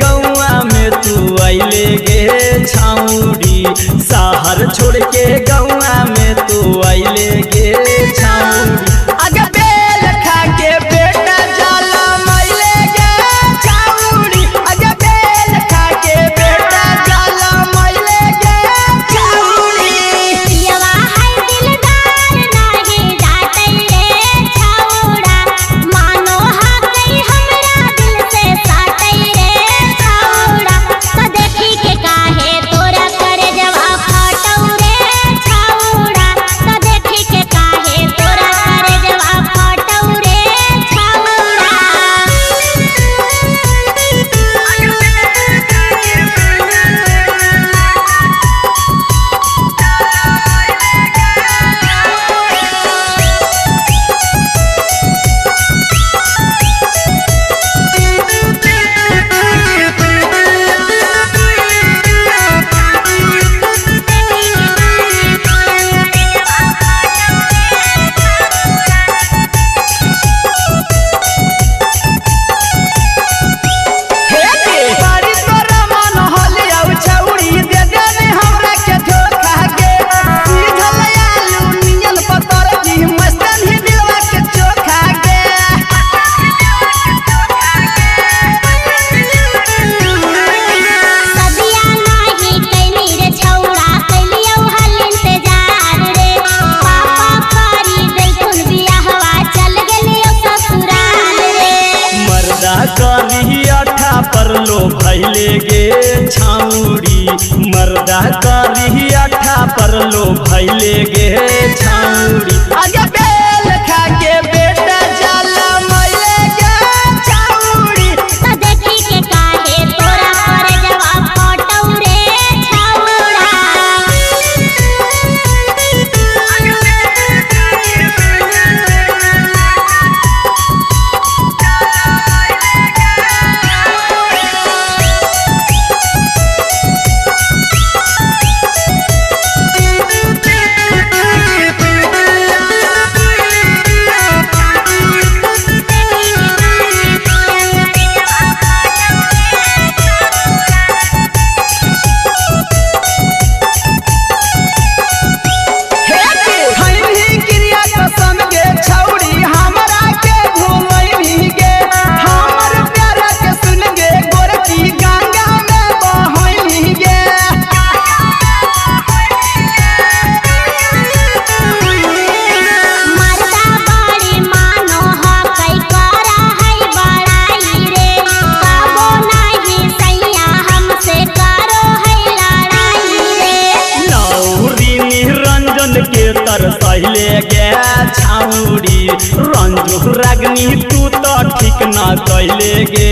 गौआ में तू अइले गे छाउरी, शहर छोड़ के गौआ में तू अइले गे छाउरी। आगे बेल खा के बेटा जाला मइले गे छाउरी, आगे बेल खा के बेटा जाला मइले गे छाउरी। पियवा है दिलदार नाही डाटै रे छाउड़ा, मानो हकई हमरा दिल से साटै रे छाउड़ा। त देखी के काहे तोरा करे जवा फटौ रे छाउड़ा, त देखी के काहे तोरा करे जवा फटौ रे छाउड़ा। करी अठा पर लो भैले गे छाउरी, मर्दा करी अठा पर लो भैले गे छाउरी। आगे बेल खा के बेटा जाला मइले गे छाउरी, त देखी के काहे तोरा करे जवा फटौ रे छाउड़ा। तरसैले गे छाउरी, रंजू रागनी तू तो ठीक न कैले गे